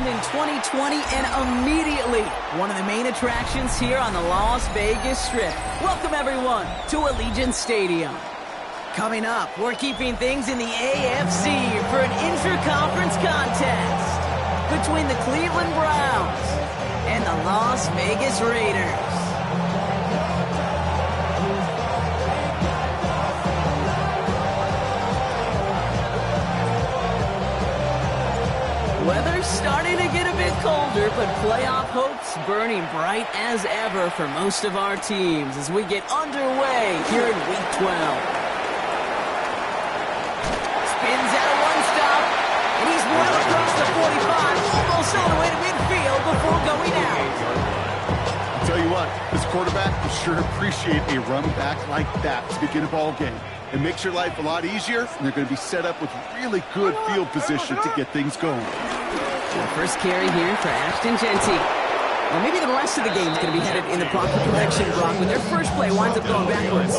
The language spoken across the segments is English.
opened in 2020 and immediately one of the main attractions here on the Las Vegas Strip. Welcome, everyone, to Allegiant Stadium. Coming up, we're keeping things in the AFC for an intra-conference contest between the Cleveland Browns and the Las Vegas Raiders. Weather's starting to get a bit colder, but playoff hopes burning bright as ever for most of our teams as we get underway here in Week 12. Spins out of one stop, and he's well across the 45, almost all the way to midfield before going out. I'll tell you what, this quarterback will sure appreciate a run back like that to begin a ball game. It makes your life a lot easier, and they're going to be set up with really good field position to get things going. The first carry here for Ashton Jeanty. Well, maybe the rest of the game is going to be headed in the proper direction, Brock, when their first play winds up going backwards.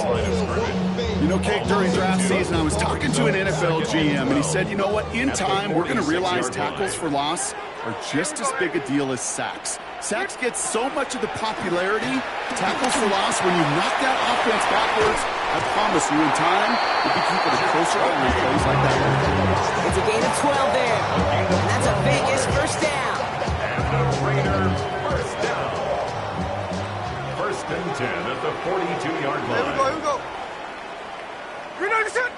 You know, Kate, during draft season, I was talking to an NFL GM, and he said, you know what, in time, we're going to realize tackles for loss are just as big a deal as sacks. Sacks get so much of the popularity. Tackles for loss, when you knock that offense backwards, I promise you, in time, we'll be keeping a closer eye on plays like that. It's a gain of 12 there, and that's a Vegas first down. And the Raiders first down. First and 10 at the 42-yard line. Here we go. Green light is set.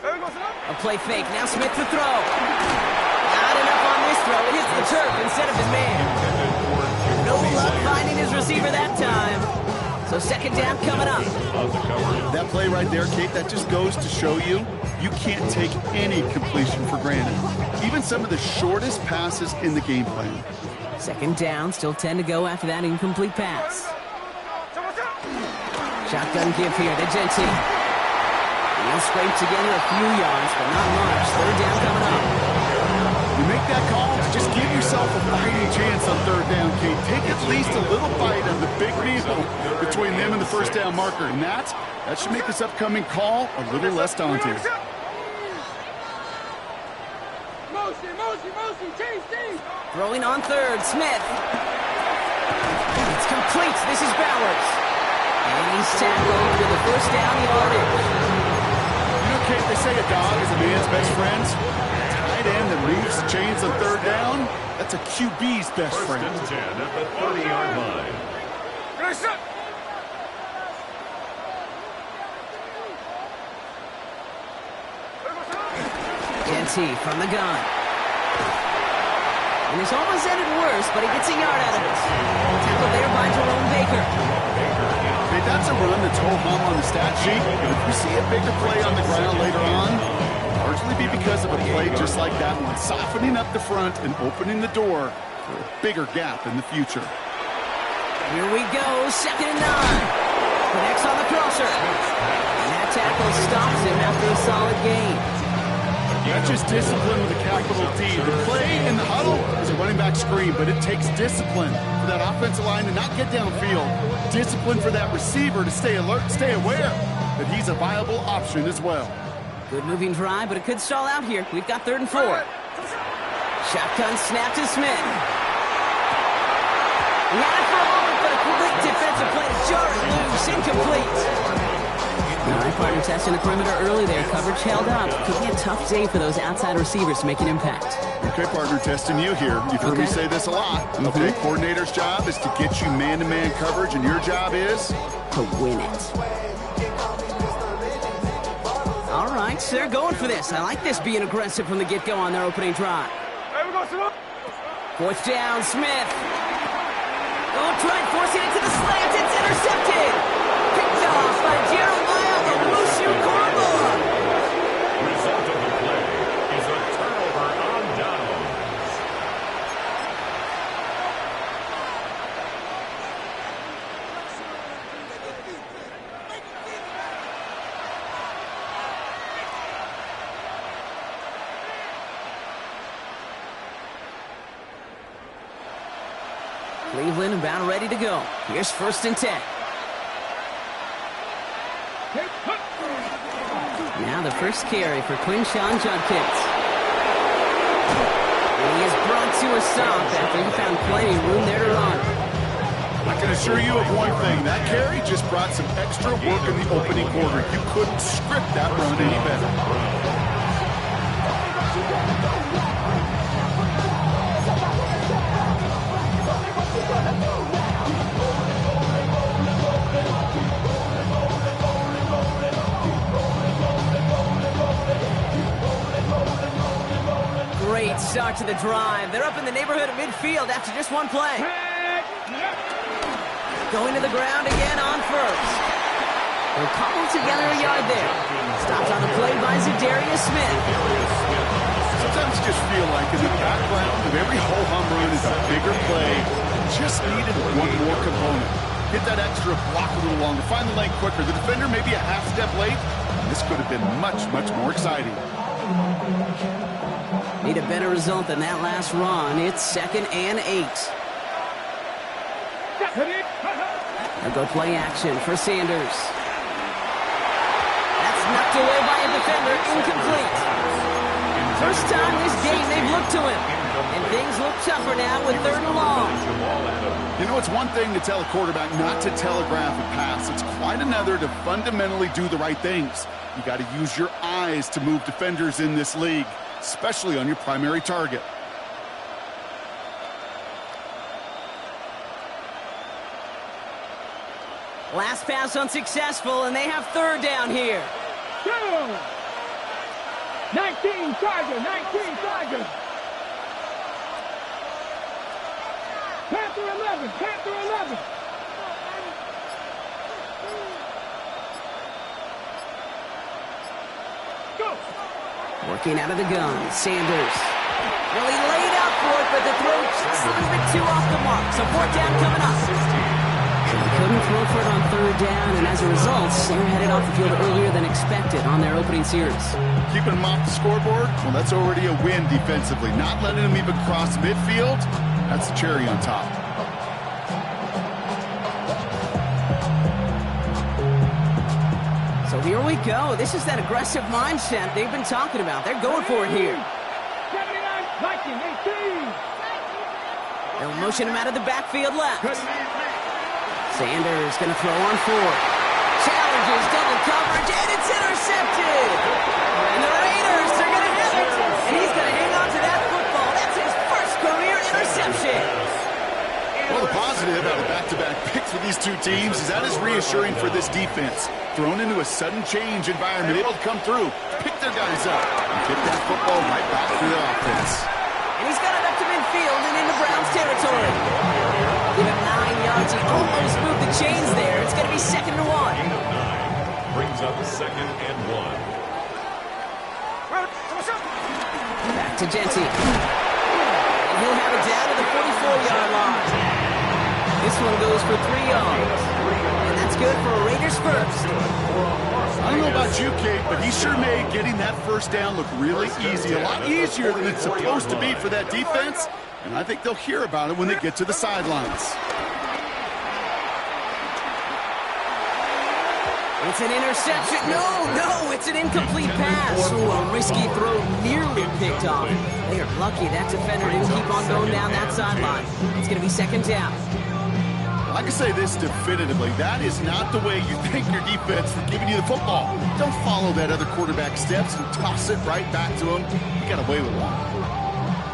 There we go, son. A play fake. Now Smith to throw. Not enough on this throw. It hits the turf instead of his man. No luck finding his receiver that time. So second down coming up. That play right there, Kate, that just goes to show you, you can't take any completion for granted. Even some of the shortest passes in the game plan. Second down, still 10 to go after that incomplete pass. Shotgun give here to Jeanty. He'll scrape together a few yards, but not much. Third down coming up. You make that call, just give yourself a fighting chance on third down, Kate. Take at least a little bite of the big meal between them and the first down marker. And that should make this upcoming call a little less daunting. Throwing on third, Smith. It's complete. This is Bowers. And he's tackled for the first down yardage. You know, Kate, they say a dog is a man's best friend. Tight end that moves the chains on third down, that's a QB's best friend. First and 10 at the 30-yard line. Jeanty from the gun. And it's almost ended worse, but he gets a yard out of it. Tackled there by Jerome Baker. Hey, that's a run that's ho-hum on the stat sheet. But if we see a bigger play on the ground later on, largely be because of a play just like that one, softening up the front and opening the door for a bigger gap in the future. Here we go, second and 9. Connects on the crosser. And that tackle stops him after a solid gain. That's just discipline with a capital D. The play in the huddle is a running back screen, but it takes discipline for that offensive line to not get downfield. Discipline for that receiver to stay alert, stay aware that he's a viable option as well. Good moving drive, but it could stall out here. We've got 3rd and 4. Shotgun snap to Smith. Ran it for a moment, but a quick defensive play to jar it loose. Incomplete. All right, partner testing the perimeter early there. Coverage held up. Could be a tough day for those outside receivers to make an impact. Okay, partner, testing you here. You've heard me say this a lot. Okay, coordinator's job is to get you man-to-man coverage, and your job is? To win it. All right, so they're going for this. I like this being aggressive from the get-go on their opening drive. Fourth down, Smith. Oh, tried forcing it to the slant. It's intercepted. Picked off by Jeremiah Owusu-Koramoah. Result of the play is a turnover on downs. Cleveland about ready to go. Here's 1st and 10. Now the first carry for Quinshon Judkins. He is brought to a stop after he found plenty of room there to run. I can assure you of one thing. That carry just brought some extra work in the opening quarter. You couldn't script that run any better. Great start to the drive. They're up in the neighborhood of midfield after just one play. Going to the ground again on first. They'll cobble together a yard there. Stopped on the play by Zadarius Smith. Sometimes you just feel like in the background of every ho-hum run is a bigger play. Just needed one more component. Get that extra block a little longer. Find the lane quicker. The defender may be a half step late. This could have been much, much more exciting. Need a better result than that last run. It's 2nd and 8. They'll go play action for Sanders. That's knocked away by a defender, incomplete. First time this game they've looked to him. And things look tougher now with 3rd and long. You know, it's one thing to tell a quarterback not to telegraph a pass. It's quite another to fundamentally do the right things. You got to use your eyes to move defenders in this league, especially on your primary target. Last pass unsuccessful, and they have 3rd down here. 19 Chargers, 19 Chargers. Panther 11, Panther 11. Go. Working out of the gun, Sanders. Well, he laid out for it, but the throw just a little bit too off the mark. So 4th down coming up. He couldn't throw for it on 3rd down, and as a result, they're headed off the field earlier than expected on their opening series. Keeping them off the scoreboard, well, that's already a win defensively. Not letting them even cross midfield, that's the cherry on top. So here we go. This is that aggressive mindset they've been talking about. They're going for it here. 79, 19, 18. They'll motion him out of the backfield left. Sanders going to throw on 4th. Challenges double coverage, and it's intercepted. And the Raiders are going to have it. And he's going to hang on to that football. That's his first career interception. Well, the positive out of back-to-back picks for these two teams is that is reassuring for this defense. Thrown into a sudden change environment, able to come through, pick their guys up, and get that football right back to the offense. And he's got it up to midfield and into Browns territory. Give him 9 yards. He almost moved the chains there. It's going to be 2nd and 1. Brings up 2nd and 1. Back to Genty. And he'll have it down to the 44-yard line. This one goes for 3 yards. And that's good for a Raiders first. I don't know about you, Kate, but he sure made getting that first down look really easy. A lot easier than it's supposed to be for that defense. And I think they'll hear about it when they get to the sidelines. It's an interception. No, it's an incomplete pass. Ooh, a risky throw nearly picked off. They are lucky that defender didn't keep on going down that sideline. It's going to be 2nd down. I can say this definitively. That is not the way you thank your defense for giving you the football. Don't follow that other quarterback steps and toss it right back to him. You got away with one.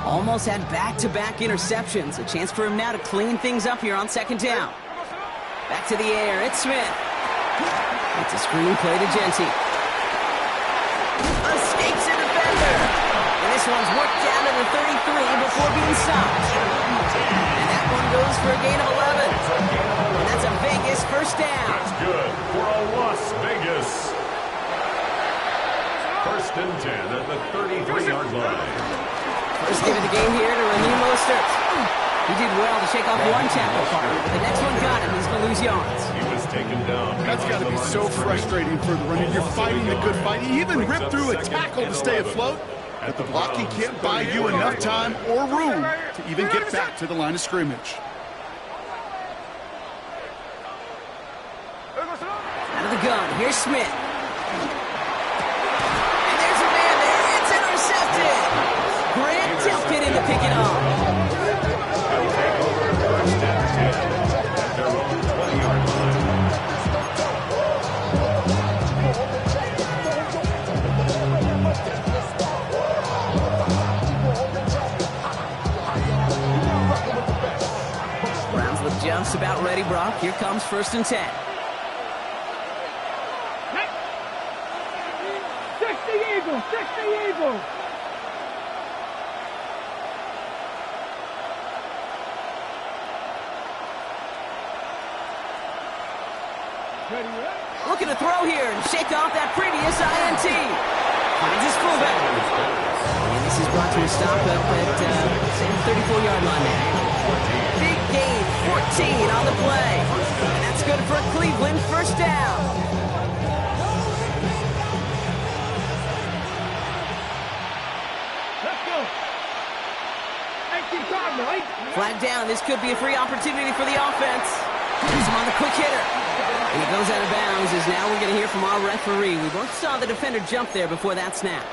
Almost had back-to-back interceptions. A chance for him now to clean things up here on 2nd down. Back to the air. It's Smith. It's a screen play to Genty. Escapes a defender. And this one's worked down to the 33 before being stopped. And that one goes for a gain of 11. And that's a Vegas first down. That's good for a Las Vegas. 1st and 10 at the 33-yard line. First give of the game here to Raheem Mostert. He did well to shake off one tackle partner, but the next one got him. He's going to lose yards. He was taken down. That's got to be so frustrating for the runner. You're fighting the good fight. He even ripped through a tackle to stay afloat, but the blocking can't buy you enough time or room to even get back to the line of scrimmage. Out of the gun, here's Smith. And there's a man there. It's intercepted. Grant tipped it into pick it off. They'll take over first and 10 at their own 20-yard line. Browns look just about ready, Brock. Here comes first and 10. 60 Eagles, 60 Eagles. Ready, ready? Looking to throw here and shake off that previous INT. Finds his fullback. And this is brought to a stop up at the 34-yard line now. Big gain, 14 on the play. And that's good for Cleveland first down. Let's go. 18 Cardinal, 8. Flag down. This could be a free opportunity for the offense. Here's him on the quick hitter. And he goes out of bounds as now we're going to hear from our referee. We both saw the defender jump there before that snap.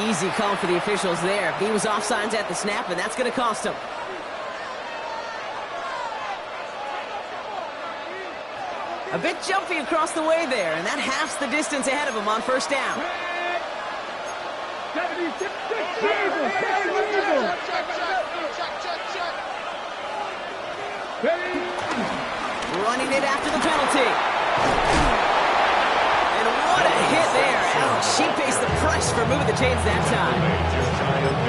Easy call for the officials there. He was offsides at the snap, and that's going to cost him. A bit jumpy across the way there, and that halves the distance ahead of him on first down. 76 Eagles, 70 Eagles. Ready? Running it after the penalty. And what a hit there. Ouch, she pays the price for moving the chains that time.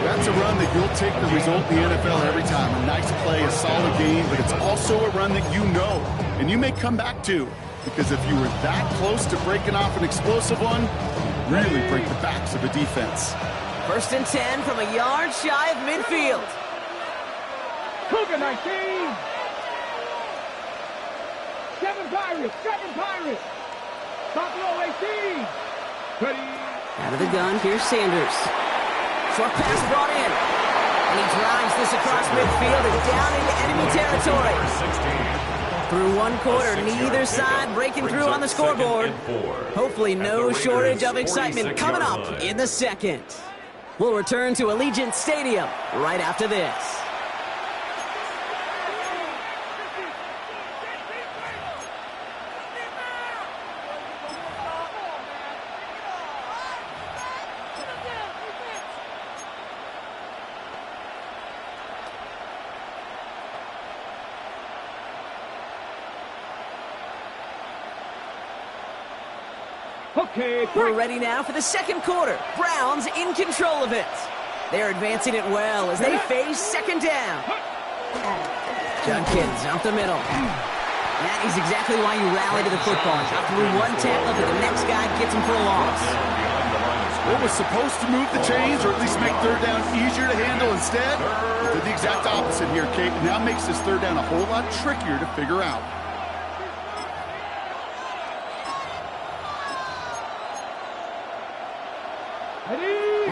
That's a run that you'll take the result in the NFL every time. A nice play, a solid game, but it's also a run that you know and you may come back to, because if you were that close to breaking off an explosive one, really break the backs of a defense. First and 10 from a yard shy of midfield. Cougar 19. 7 Pirates, 7 Pirates. Buffalo 18. Ready? Out of the gun, here's Sanders. Short pass brought in. And he drives this across midfield and down into enemy territory. Through one quarter, neither side breaking through on the scoreboard. Hopefully no shortage of excitement coming up in the second. We'll return to Allegiant Stadium right after this. Okay, We're ready now for the second quarter. Browns in control of it. They're advancing it well as they face second down. Judkins up the middle. That is exactly why you rally to the football. Out through one tackle, but the next guy gets him for a loss. What was supposed to move the chains, or at least make third down easier to handle instead, did the exact opposite here, Kate. Now makes this third down a whole lot trickier to figure out.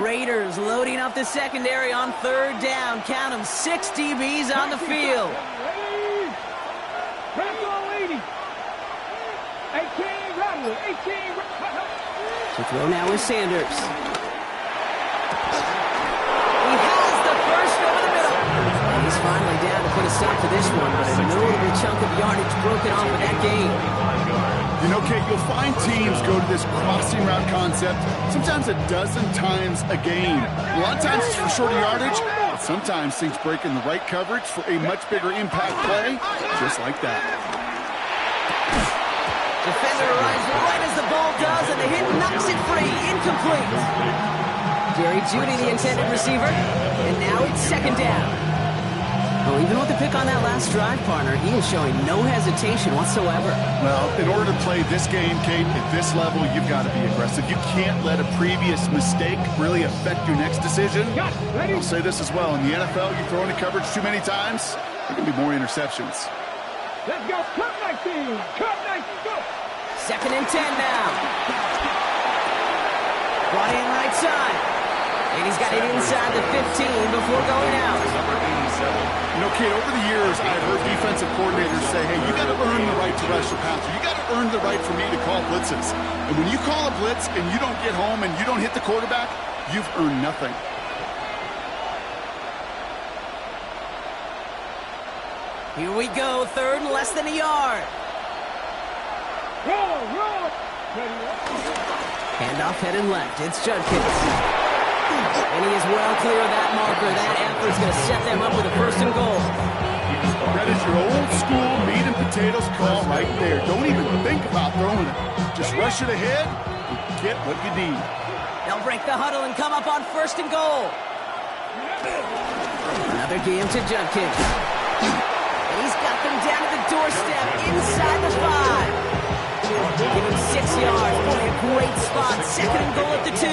Raiders loading up the secondary on third down. Count them, 6 DBs on the field. Ready? Buffalo 80. 18 Rattler, 18. To throw now is Sanders. He has the first over the middle. And he's finally down to put a stop to this one, but a notable chunk of yardage broken off with that game. You know, Kate, you'll find teams go to this crossing route concept sometimes a dozen times a game. A lot of times it's for shorter yardage, but sometimes things break in the right coverage for a much bigger impact play, just like that. Defender arrives right as the ball does, and the hit knocks it free. Incomplete. Jerry Jeudy, the intended receiver, and now it's second down. Well, even with the pick on that last drive, partner, he is showing no hesitation whatsoever. Well, in order to play this game, Kate, at this level, you've got to be aggressive. You can't let a previous mistake really affect your next decision. I'll say this as well. In the NFL, you throw into coverage too many times, there can be more interceptions. Let's go, Cup 19. Cup 19, go. Second and 10 now. Brought in right side. And he's got it inside the 15 before going out. You know, Kate, over the years, I've heard defensive coordinators say, hey, you got to earn the right to rush your passer. You got to earn the right for me to call blitzes. And when you call a blitz and you don't get home and you don't hit the quarterback, you've earned nothing. Here we go, third and less than a yard. Roll. Ready, Handoff headed left. It's Judkins. And he is well clear of that marker. That effort's going to set them up with a first and goal. That is your old school meat and potatoes call right there. Don't even think about throwing it. Just rush it ahead and get what you need. They'll break the huddle and come up on first and goal. Another game to Judkins. And he's got them down to the doorstep inside the 5. Give him 6 yards. Boy, a great spot. Second and goal at the 2.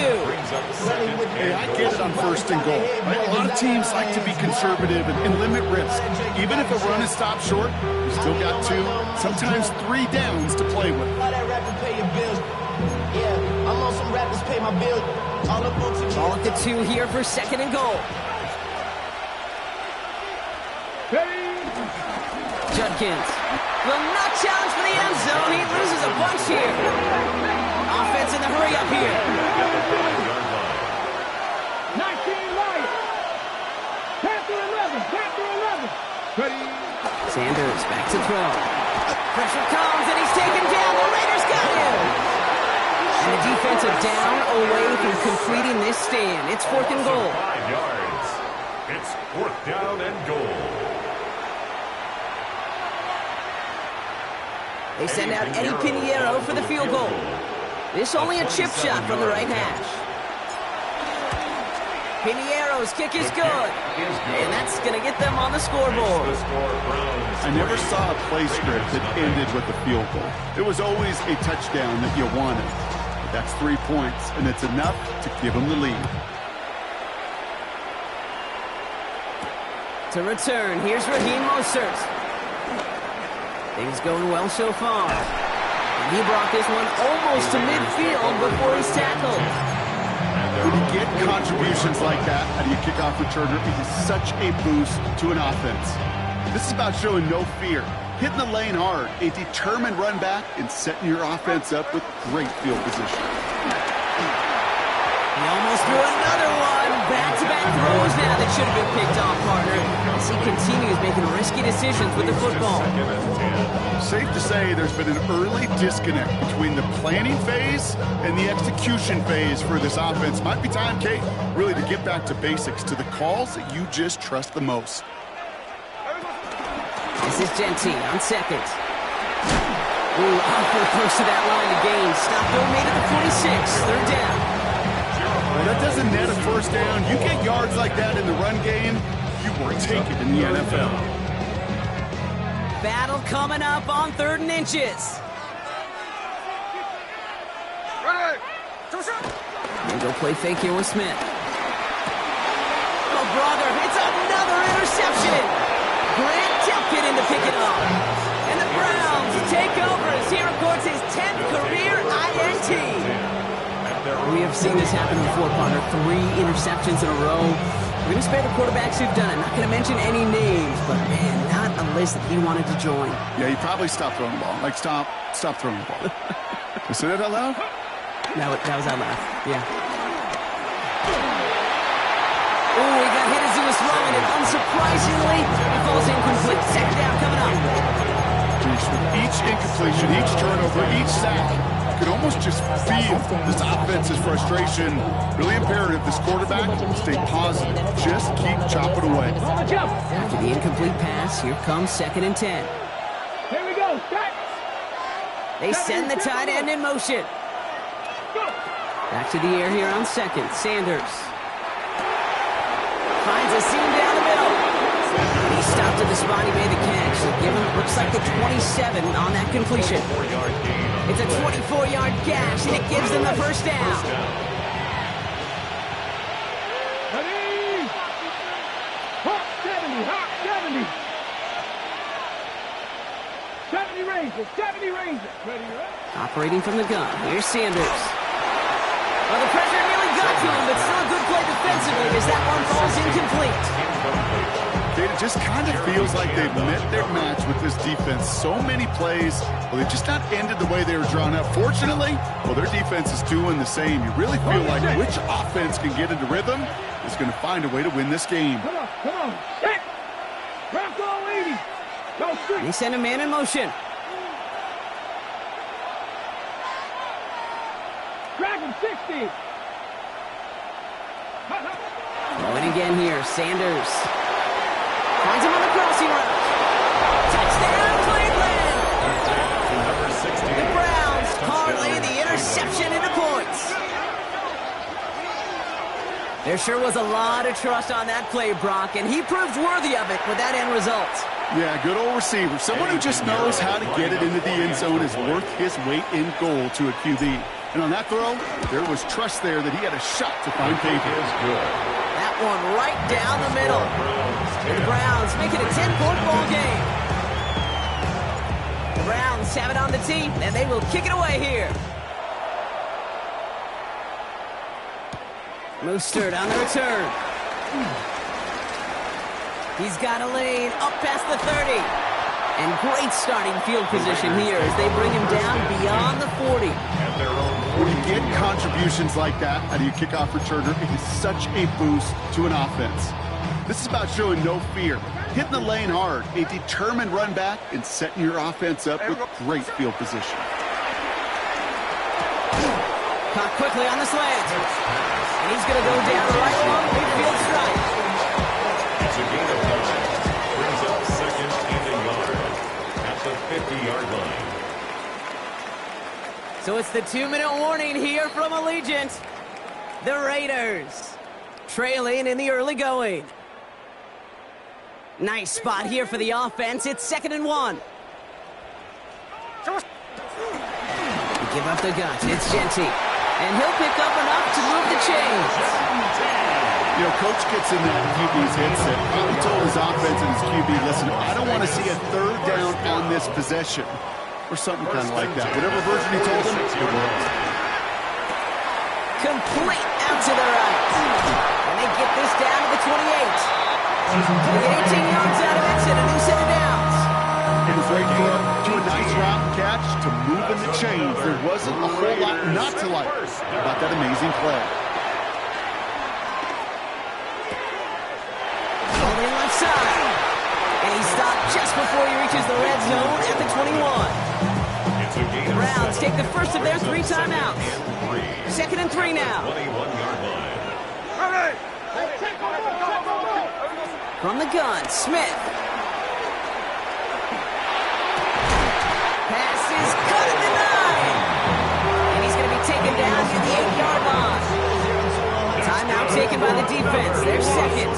Hey, I get it on first and goal. Right? A lot of teams like to be conservative and limit risk. Even if a run is stopped short, you still got 2, sometimes 3 downs to play with. Ball at the 2 here for second and goal. Judkins will not challenge for the end zone. He loses a bunch here. Offense in the hurry up here. 19 Lions. Panther 11. Ready. Sanders back to throw. Pressure comes and he's taken down. The Raiders got him. And the defensive down away from completing this stand. It's fourth and goal. 5 yards. It's fourth down and goal. They send out Eddie Pinheiro for the field goal. This only a chip shot from the right hash. Pinheiro's kick is good. And that's going to get them on the scoreboard. I never saw a play script that ended with a field goal. It was always a touchdown that you wanted. But that's 3 points, and it's enough to give them the lead. To return, here's Raheem Mostert. Things going well so far. And he brought this one almost to midfield before he's tackled. When you get contributions like that out of your kickoff returner, it is such a boost to an offense. This is about showing no fear, hitting the lane hard, a determined run back, and setting your offense up with great field position. He almost threw another one. Back-to-back throws now that should have been picked off, partner, as he continues making risky decisions with the football. Safe to say there's been an early disconnect between the planning phase and the execution phase for this offense. Might be time, Kate, really to get back to basics, to the calls that you just trust the most. This is Genty on second. Ooh, awful close to that line to gain. Stop though, made it to 46. Third down. Well, that doesn't net a first down. You get yards like that in the run game, you will take it in the NFL. Battle coming up on 3rd and inches. And go play fake here with Smith. Oh, brother, it's another interception. Grant Delpit in to pick it up. And the Browns take over as he records his 10th career INT. We have seen this happen before, partner. 3 interceptions in a row. We're going to spare the quarterbacks who've done it. Not going to mention any names, but man, not a list that he wanted to join. Yeah, he probably stopped throwing the ball. Like, stop throwing the ball. You said it out loud? That was out loud. Yeah. Oh, he got hit as he was throwing it. Unsurprisingly, it falls incomplete. Second down coming up. Jeez, with each incompletion, each turnover, each sack, you can almost just feel this offense's frustration. Really imperative this quarterback stay positive. Just keep chopping away. After the incomplete pass, here comes 2nd and 10. Here we go. They send the tight end in motion. Back to the air here on second. Sanders finds a seam down the middle. And he stopped at the spot he made the catch. So give him, looks like the 27 on that completion. It's a 24-yard gash, and it gives them the first down. Ready? Hawk 70. 70 Rangers. Ready? Operating from the gun. Here's Sanders. Well, the pressure nearly got to him, but still a good play defensively as that one falls incomplete. It just kind of feels like they've met their match with this defense. So many plays, well, they just not ended the way they were drawn up. Fortunately, well, their defense is doing the same. You really feel like which offense can get into rhythm is going to find a way to win this game. Come on. Set. Bronco 80. They send a man in motion. Dragon 60. Going again here, Sanders. Finds him on the crossing route. Touchdown, Cleveland! Number 60. The Browns parlay the interception into points. There sure was a lot of trust on that play, Brock, and he proved worthy of it with that end result. Yeah, good old receiver. Someone who just knows how to get it into the end zone is worth his weight in gold to a QB. And on that throw, there was trust there that he had a shot to find payment. That one right down the middle. And the Browns make it a 10-point ball game. The Browns have it on the tee, and they will kick it away here. Mostert on the return. He's got a lane up past the 30. And great starting field position here as they bring him down beyond the 40. When you get contributions like that out of your kickoff returner, it is such a boost to an offense. This is about showing no fear, hitting the lane hard, a determined run back, and setting your offense up with great field position. Caught quickly on the slant. And he's going to go down the right along midfield stripe. It's a gain of 9. Brings up second and a yard at the 50-yard line. So it's the 2-minute warning here from Allegiant. The Raiders trailing in the early going. Nice spot here for the offense. It's 2nd and 1. They give up the guts. It's Genty. And he'll pick up enough to move the chains. You know, Coach gets in that QB's headset. Probably told his offense and his QB, listen, I don't want to see a third down on this possession. Or something kind of like that. Whatever version he told him, it worked. Complete out to the right. And they get this down to the 28. They get 18 yards out of it and a new set of downs. It was right throw to a nice route and catch to moving the chains. There wasn't a whole lot not to like about that amazing play. Holding left side. And he stopped just before he reaches the red zone at the 21. The Browns take the first of their 3 timeouts. 2nd and 3 now. 21-yard line. From the gun, Smith. Pass is cut at the 9. And he's going to be taken down to the 8-yard line. Timeout taken by the defense. They're second.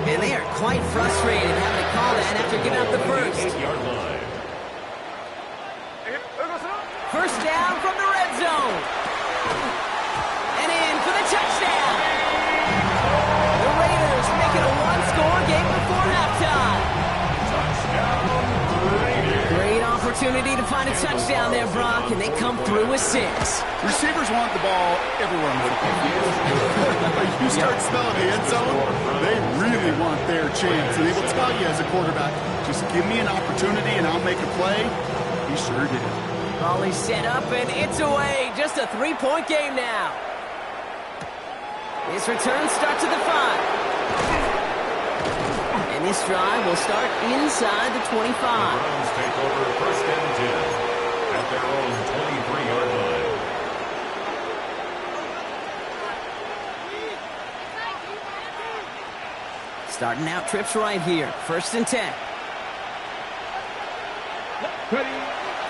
And they are quite frustrated having to call that after giving up the first. First down from the red zone. And in for the touchdown. The Raiders make it a 1-score game before halftime. Great opportunity to find a touchdown there, Brock, and they come through with 6. Receivers want the ball everywhere on the football field. You start smelling the end zone, they really want their chance. And they will tell you as a quarterback, just give me an opportunity and I'll make a play. He sure did. Ball is set up and it's away. Just a 3-point game now. This return starts at the 5. And this drive will start inside the 25. The Browns take over 1st and 10 at their own 23-yard line. Starting out trips right here. 1st and 10.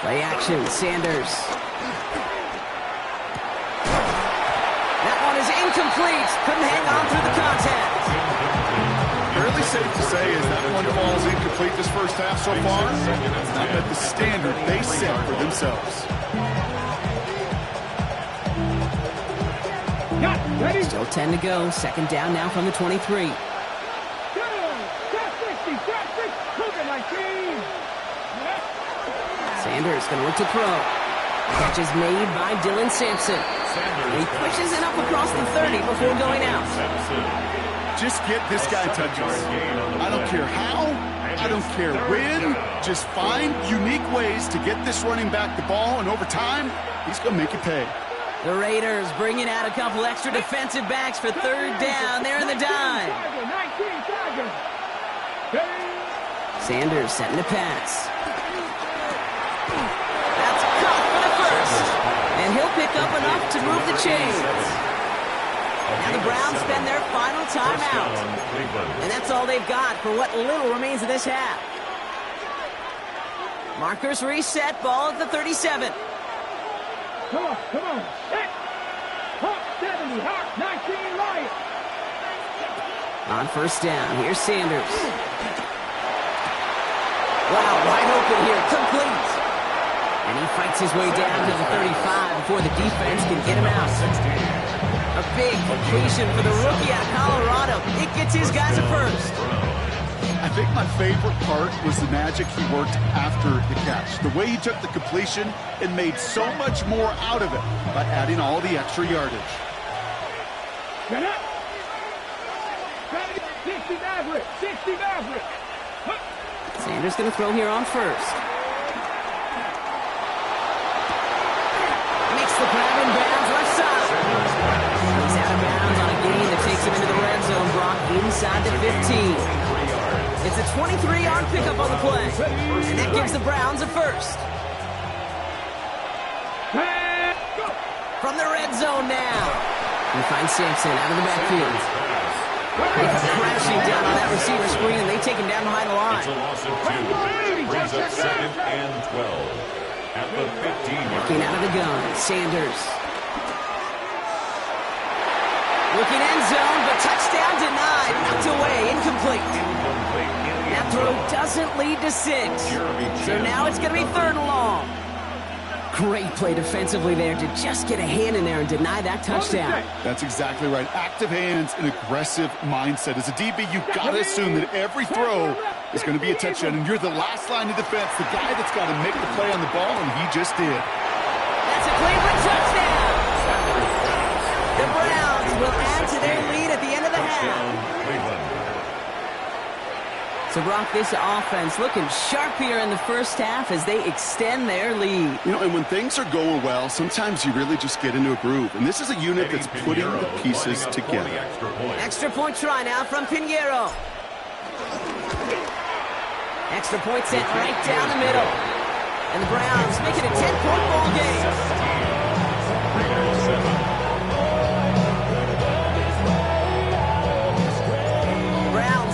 Play action, Sanders. That one is incomplete. Couldn't hang on through the contact. Fairly safe to say is that one falls incomplete this first half so far. It's not at the standard they set for themselves. Still 10 to go. 2nd down now from the 23. Sanders going to look to throw. Catch is made by Dylan Sampson. He pushes it up across the 30 before going out. Just get this guy touches. I don't care how, I don't care when. Just find unique ways to get this running back the ball, and over time, he's going to make it pay. The Raiders bringing out a couple extra defensive backs for 3rd down. They're in the dime. Sanders setting to pass. That's caught for the first. And he'll pick up enough to move the chains. Now the Browns spend their final timeout. And that's all they've got for what little remains of this half. Markers reset, ball at the 37. Come on. Set. Hawk 70, Hawk 19 right. On first down, here's Sanders. Wow, wide open here, complete. And he fights his way down to the 35 before the defense can get him out. A big completion for the rookie out of Colorado. It gets his guys a first. I think my favorite part was the magic he worked after the catch. The way he took the completion and made so much more out of it by adding all the extra yardage. Get up. 60 Maverick. 60 Maverick. Sanders going to throw here on first. Makes the grab in bounds left side. He's out of bounds on a gain that takes him into the red zone, Brock, inside the 15. It's a 23-yard pickup on the play. And that gives the Browns a first. From the red zone now. We find Sampson out of the backfield. They come crashing down on that receiver screen, and they take him down behind the line. It's a loss of 2. Brings up 2nd and 12. At the 15. Looking out of the gun, Sanders. Looking end zone, but touchdown denied. Knocked away, incomplete. That throw doesn't lead to 6. So now it's going to be 3rd and long. Great play defensively there to just get a hand in there and deny that touchdown. That's exactly right. Active hands and aggressive mindset. As a DB, you've got to assume that every throw is going to be a touchdown, and you're the last line of defense, the guy that's got to make the play on the ball, and he just did. That's a Cleveland touchdown. The Browns will add to their lead at the end of the half. So, Brock, this offense looking sharp here in the first half as they extend their lead. You know, and when things are going well, sometimes you really just get into a groove. And this is a unit that's putting the pieces together. Extra point try now from Pinheiro. Extra point sent right down the middle. And the Browns make it a 10-point ball game.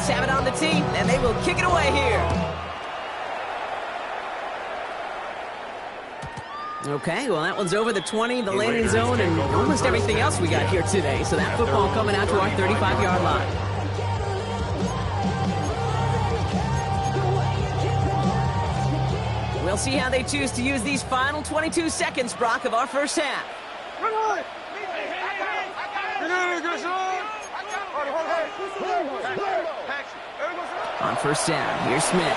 Have it on the team, and they will kick it away here. Okay, well, that one's over the 20, the landing zone, and almost everything else we got here today. So that football coming out to our 35-yard line. We'll see how they choose to use these final 22 seconds, Brock, of our first half. On first down, here's Smith. And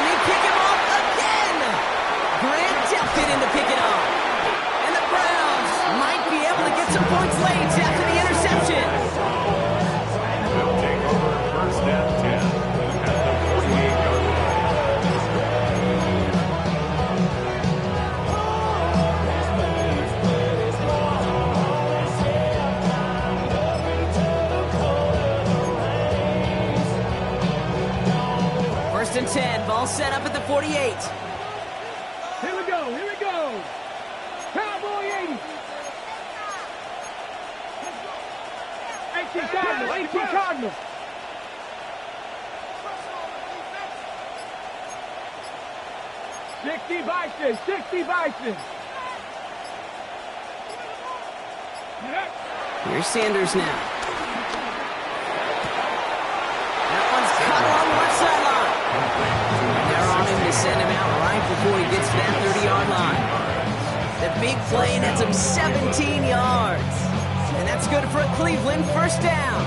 they pick him off again! Grant Delpit in to pick it off. And the Browns might be able to get some points late after the interception. They'll take over 1st and 10 at the 48-yard line. And 10, ball set up at the 48. Here we go. Cowboy 80. 18 Cardinals. 60 Bison. Here's Sanders now. That one's cut on the left sideline. And they're on him to send him out right before he gets to that 30-yard line. The big play nets him 17 yards. And that's good for a Cleveland first down.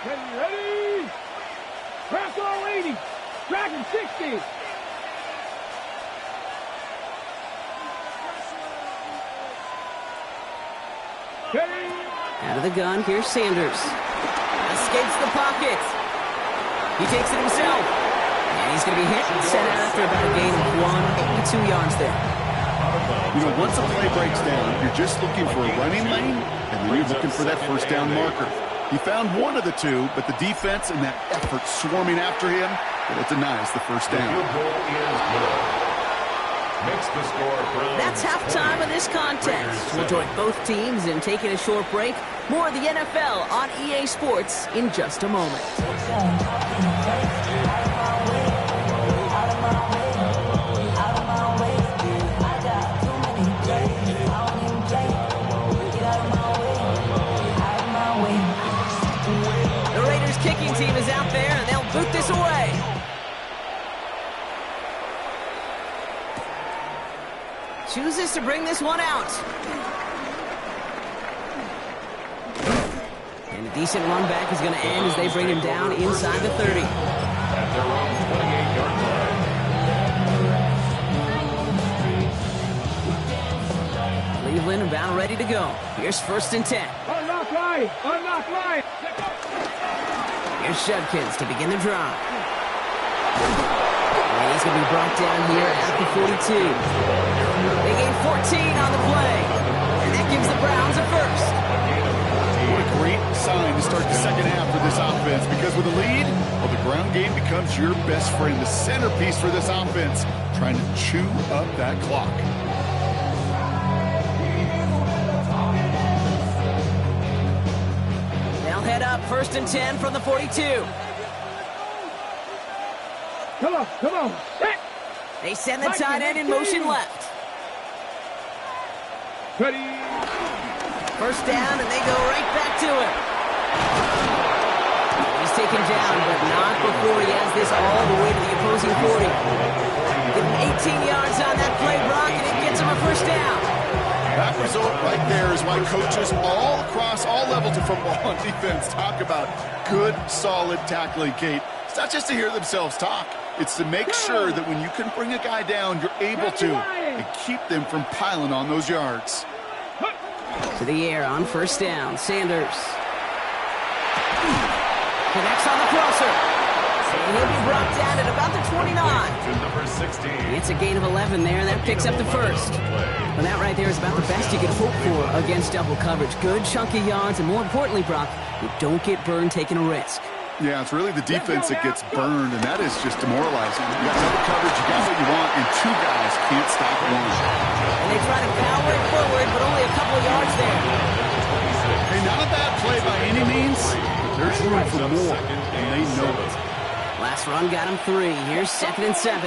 Ready? Crack all 80. Dragon 60. Out of the gun, here's Sanders. Escapes the pocket. He takes it himself. And he's going to be hit and set out after about a gain of 1 to 2 yards there. You know, once a play breaks down, you're just looking for a running lane, and then you're looking for that first down marker. He found one of the two, but the defense and that effort swarming after him, well, it denies the first down. The field goal is good. Makes the score Browns. That's halftime of this contest. We'll join both teams in taking a short break. More of the NFL on EA Sports in just a moment. The Raiders kicking team is out there, and they'll boot this away. Chooses to bring this one out. And a decent run back is going to end as they bring him down inside the 30. At their own 28-yard line. Cleveland about ready to go. Here's 1st and 10. Unlock line. Unlock line. Here's Judkins to begin the drive. And he's going to be brought down here at the 42. They gain 14 on the play. And that gives the Browns a first. What a great sign to start the second half for this offense, because with a lead, well, the ground game becomes your best friend, the centerpiece for this offense, trying to chew up that clock. They'll head up 1st and 10 from the 42. Come on. Come on. Set. They send the tight end in motion left. Ready. 1st down, and they go right back to it. He's taken down, but not before he has this all the way to the opposing 40. Give him 18 yards on that play, Brock, and it gets him a 1st down. That result right there is why coaches all across all levels of football and defense talk about good, solid tackling, Kate. It's not just to hear themselves talk. It's to make sure that when you can bring a guy down, you're able to, and keep them from piling on those yards. To the air on 1st down. Sanders connects on the crosser. And he'll be brought down at about the 29. To number 16. It's a gain of 11 there, and that picks up the 1st. Well, that right there is about the best you can hope for against double coverage. Good chunky yards, and more importantly, Brock, you don't get burned taking a risk. Yeah, it's really the defense that gets burned, and that is just demoralizing. You got double coverage, you got what you want, and two guys can't stop one. And they try to power it forward, but only a couple of yards there. Hey, not a bad play by any means, but there's room for more, and they know it. Last run got him 3. Here's 2nd and 7.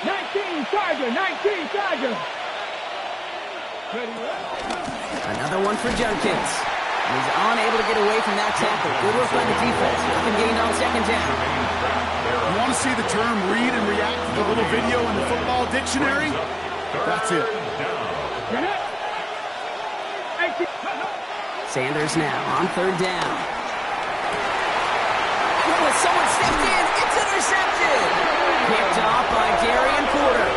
19 Charger. 19 Charger. Ready. Another one for Judkins. He's unable to get away from that tackle. Good work by the defense. Nothing gained on 2nd down. You want to see the term read and react to the little video in the football dictionary? That's it. Sanders now on 3rd down. Oh, someone stepped in. It's intercepted. Picked off by Darian Porter.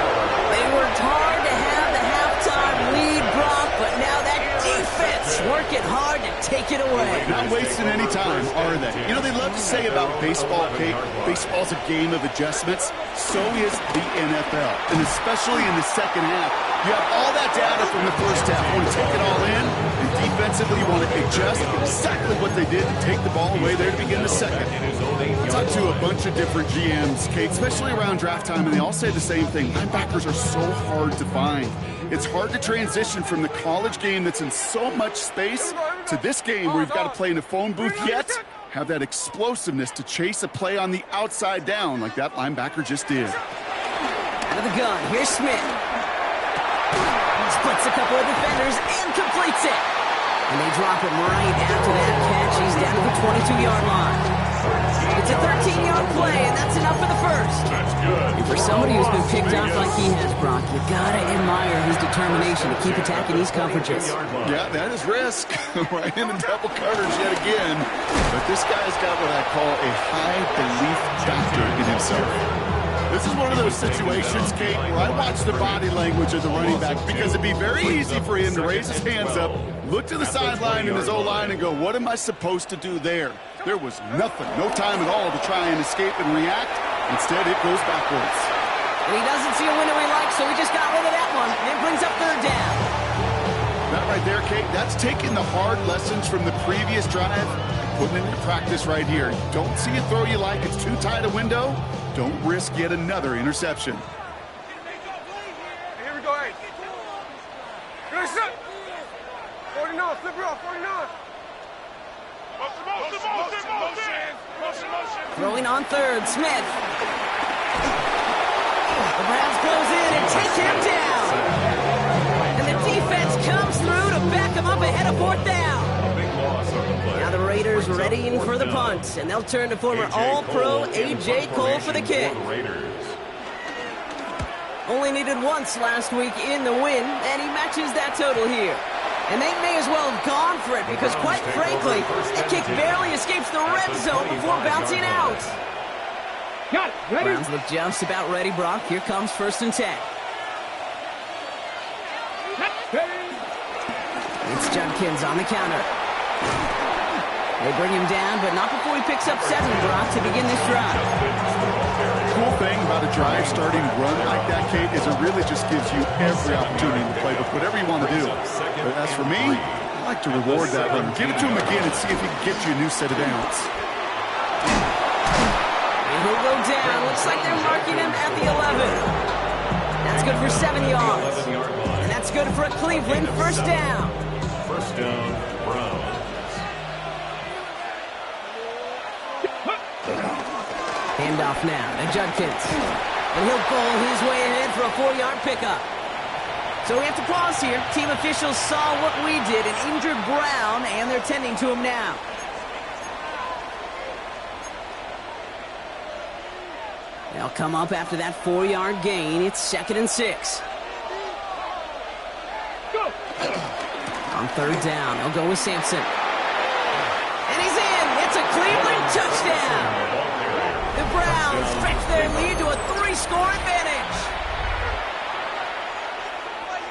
They worked hard to have the halftime lead, Brock, but now that defense working hard to take it away. Not wasting any time, are they? You know, they love to say about baseball, Kate, baseball's a game of adjustments. So is the NFL, and especially in the second half. You have all that data from the first half. You want to take it all in, and defensively you want to adjust exactly what they did to take the ball away there to begin the second. I talked to a bunch of different GMs, Kate, especially around draft time, and they all say the same thing. Linebackers are so hard to find. It's hard to transition from the college game that's in so much space to this game where you've got to play in a phone booth, yet have that explosiveness to chase a play on the outside down like that linebacker just did. Out of the gun, here's Smith. Splits a couple of defenders and completes it. And they drop him right after that catch. He's down to the 22-yard line. It's a 13-yard play, and that's enough for the first. That's good. And for somebody who's been picked off like he has, Brock, you gotta admire his determination to keep attacking these coverages. Yeah, that is risk. Right in the double coverage yet again. But this guy's got what I call a high belief factor in himself. This is one of those situations, Kate, where I watch the body language of the running back, because it'd be very easy for him to raise his hands up, look to the sideline in his O-line and go, what am I supposed to do there? There was nothing, no time at all to try and escape and react. Instead, it goes backwards. And he doesn't see a window he likes, so he just got rid of that one. And it brings up third down. That right there, Kate, that's taking the hard lessons from the previous drive and putting it into practice right here. Don't see a throw you like, it's too tight a window. Don't risk yet another interception. Here we go, hey. Good set. 49, flip it off, 49. Throwing on third, Smith. The Browns close in and take him down. And the defense comes through to back him up ahead of fourth down. Now the Raiders readying for the punt, and they'll turn to former All-Pro A.J. Cole for the kick. Only needed once last week in the win, and he matches that total here. And they may as well have gone for it because, quite frankly, the kick barely escapes the red zone before bouncing out. Got it. Ready? Browns look just about ready, Brock. Here comes 1st and 10. It's Judkins on the counter. They bring him down, but not before he picks up 7, Brock, to begin this drive. Cool thing about a drive starting run like that, Kate, is it really just gives you every opportunity in the playbook, whatever you want to do. But as for me, I like to reward that run. Give it to him again and see if he can get you a new set of downs. And he'll go down. Looks like they're marking him at the 11. That's good for 7 yards. And that's good for a Cleveland first down. First down, Browns. Handoff now to Judkins. And he'll bowl his way ahead for a 4-yard pickup. So we have to pause here. Team officials saw what we did, an injured Brown, and they're tending to him now. They'll come up after that 4-yard gain. It's 2nd and 6. Go. On third down, they'll go with Sampson. And he's in. It's a Cleveland touchdown. The Browns stretch their lead to a 3-score advantage.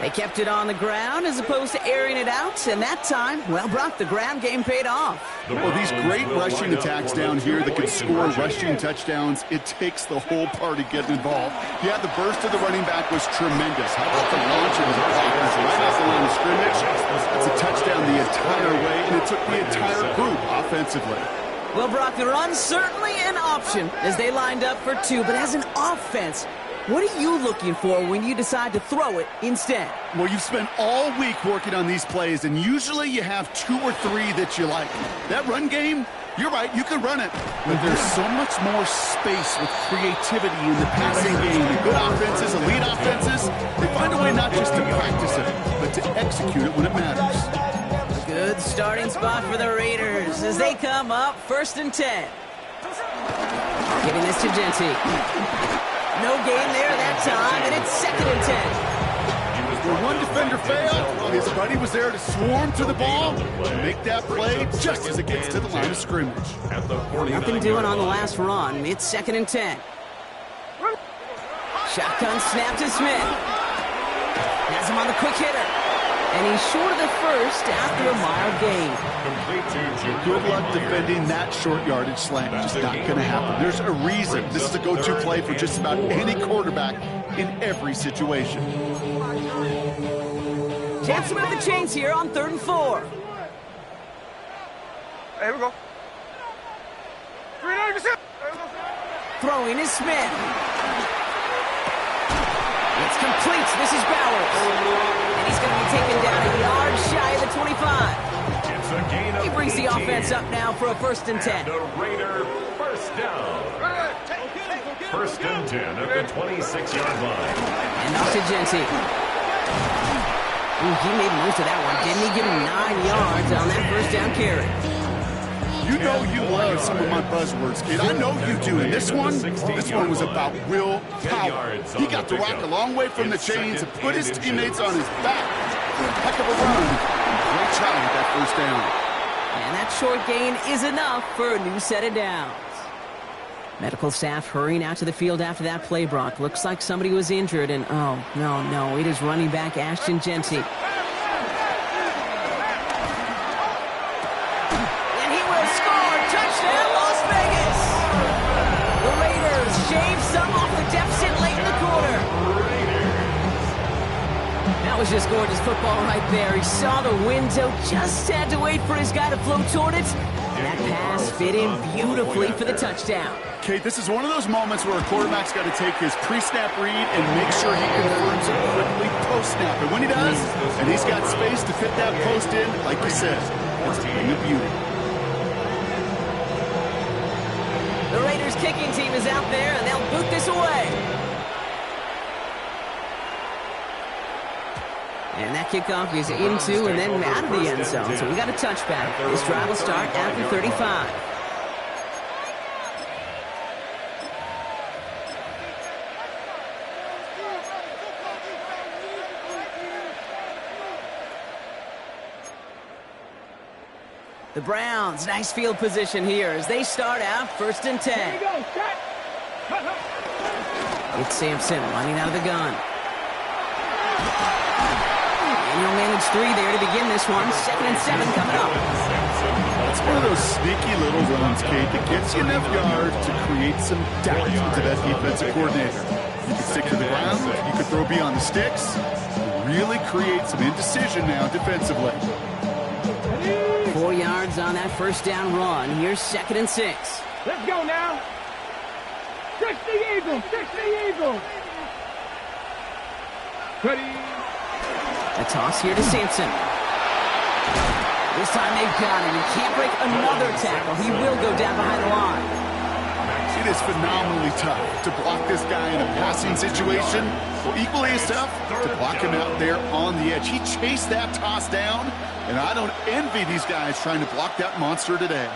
They kept it on the ground as opposed to airing it out, and that time, well, Brock, the ground game paid off. Well, these great rushing attacks down here that can score rushing touchdowns, it takes the whole party getting involved. Yeah, the burst of the running back was tremendous. How about the launch of his blockers right off the line of scrimmage? That's a touchdown the entire way, and it took the entire group offensively. Well, Brock, the run's certainly an option as they lined up for 2, but as an offense, what are you looking for when you decide to throw it instead? Well, you've spent all week working on these plays, and usually you have 2 or 3 that you like. That run game, you're right, you can run it. But there's so much more space with creativity in the passing game. The good offenses, elite offenses, they find a way not just to practice it, but to execute it when it matters. Good starting spot for the Raiders as they come up 1st and 10. Giving this to Genty. No gain there that time, and it's 2nd and 10. Where one defender failed, his buddy was there to swarm to the ball and make that play just as it gets to the line of scrimmage. Nothing doing on the last run. It's 2nd and 10. Shotgun snap to Smith. Has him on the quick hitter. And he's short of the first after a mild gain. Good luck defending that short yardage slant. Just not going to happen. There's a reason this is a go-to play for just about any quarterback in every situation. Chance to move the chains here on 3rd and 4. Here we go. 390%. Throwing is Smith. It's complete. This is Bowers. And he's going to be taken down a yard shy of the 25. He brings the offense up now for a 1st and 10. The Raider first down. 1st and 10 at the 26-yard line. And off to Genty. Ooh, he made most of that one, didn't he? Give him 9 yards on that 1st down carry. You know you love some of my buzzwords, kid. I know you do. And this one was about real power. He got the rock a long way from the chains and put his teammates on his back for a heck of a run. Great try with that 1st down. And that short gain is enough for a new set of downs. Medical staff hurrying out to the field after that play, Brock. Looks like somebody was injured, and oh, no, it is running back Ashton Genty. Shave some off the deficit late in the quarter. That was just gorgeous football right there. He saw the window, just had to wait for his guy to float toward it. That pass fit in beautifully for the touchdown. Kate, this is one of those moments where a quarterback's got to take his pre-snap read and make sure he confirms it quickly post-snap. And when he does, and he's got space to fit that post in, like you said, it's a thing of beauty. The Raiders kicking team is out there, and they'll boot this away. And that kickoff is into and then out of the end zone. So we got a touchback. This drive will start at the 35. The Browns, nice field position here as they start out 1st and 10. It's Sampson running out of the gun. And he'll manage 3 there to begin this one. 2nd and 7 coming up. It's one of those sneaky little runs, Kate, that gets you enough yards to create some doubt into that defensive coordinator. You can stick to the ground, you can throw beyond the sticks, really create some indecision now defensively. 4 yards on that 1st down run. Here's 2nd and 6. Let's go now. 60 Eagles, 60 Eagles. Ready. A toss here to Sampson. This time they've got him. He can't break another tackle. He will go down behind the line. It is phenomenally tough to block this guy in a passing situation. Equally as tough to block him out there on the edge. He chased that toss down, and I don't envy these guys trying to block that monster today.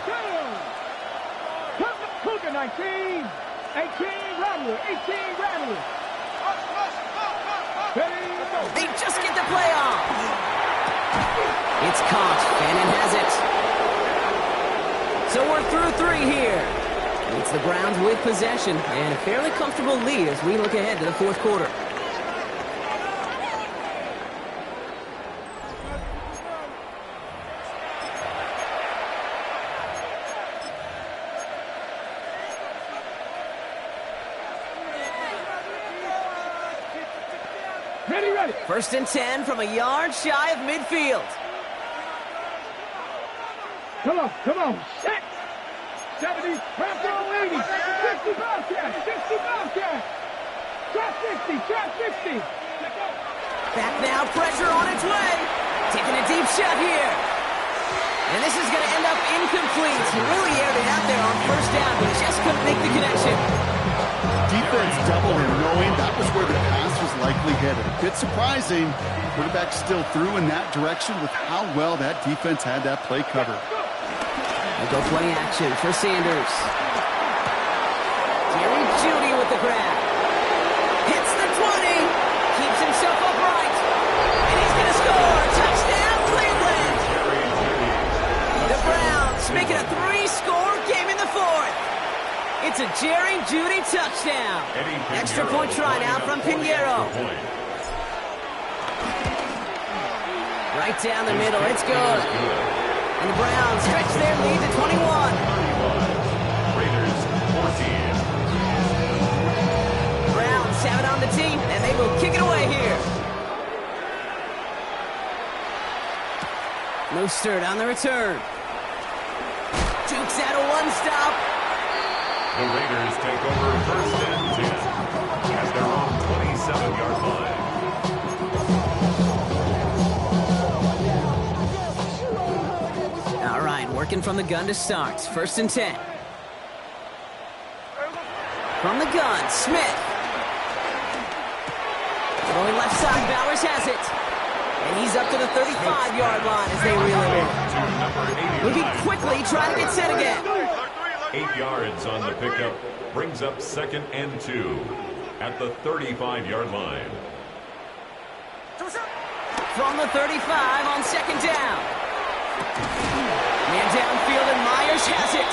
Cougar 19, 18 Rattler, 18 Rattler. They just get the play off. It's caught. Fannin has it. So we're through 3 here. It's the Browns with possession and a fairly comfortable lead as we look ahead to the 4th quarter. Ready. 1st and 10 from a yard shy of midfield. Come on. Set. 70, trap down 80, 60 Bobcat, 60 Bobcat. Trap 60. Back now, pressure on its way. Taking a deep shot here. And this is going to end up incomplete. He really aired it out there on 1st down, but just couldn't make the connection. Defense doubled in knowing that was where the pass was likely headed. A bit surprising. Quarterback still threw in that direction with how well that defense had that play covered. They'll go play action for Sanders. Jerry Jeudy with the grab. Hits the 20. Keeps himself upright. And he's going to score. Touchdown, Cleveland. The Browns making a 3-score game in the 4th. It's a Jerry Jeudy touchdown. Extra point try now from Pinheiro. Right down the middle. It's good. And the Browns stretch their lead to 21. Raiders 14. Browns have it on the team, and they will kick it away here. Mostert on the return. Jukes out a 1-stop. The Raiders take over 1st and 10 at their own 27-yard line. All right, working from the gun to start. 1st and 10. From the gun, Smith. Going left side, Bowers has it. And he's up to the 35-yard line as they reel it in. Moving quickly, trying to get set again. 8 yards on the pickup brings up 2nd and 2 at the 35-yard line. From the 35 on 2nd down. Man downfield, and Myers has it.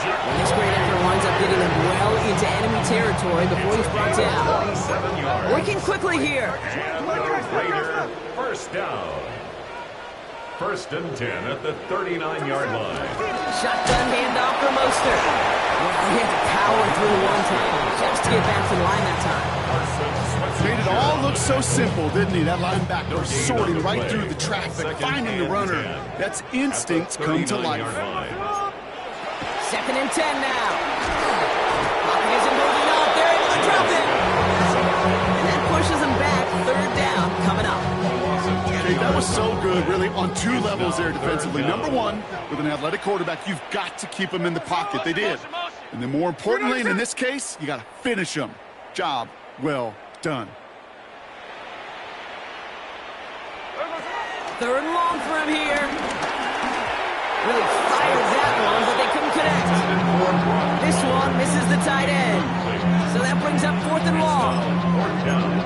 And this great effort winds up getting him well into enemy territory before he's brought down. Working quickly here. And the Raider 1st down. 1st and 10 at the 39-yard line. Shotgun handoff for Mostert. Well, he had to power through one tackle just to get back to the line that time. Made it all look looked so simple, didn't he? That linebacker sorting right through the traffic, finding the runner. That's instincts come to life. 2nd and 10 now. Clock isn't moving up. They're able to drop it. And that pushes them back. 3rd down coming up. Okay, that was so good, really, on 2 levels there defensively. Number 1, with an athletic quarterback, you've got to keep him in the pocket. They did. And then more importantly, and in this case, you got to finish him. Job well done. 3rd and long for him here. Really fired that one, but they couldn't connect. This one misses the tight end. So that brings up 4th and long.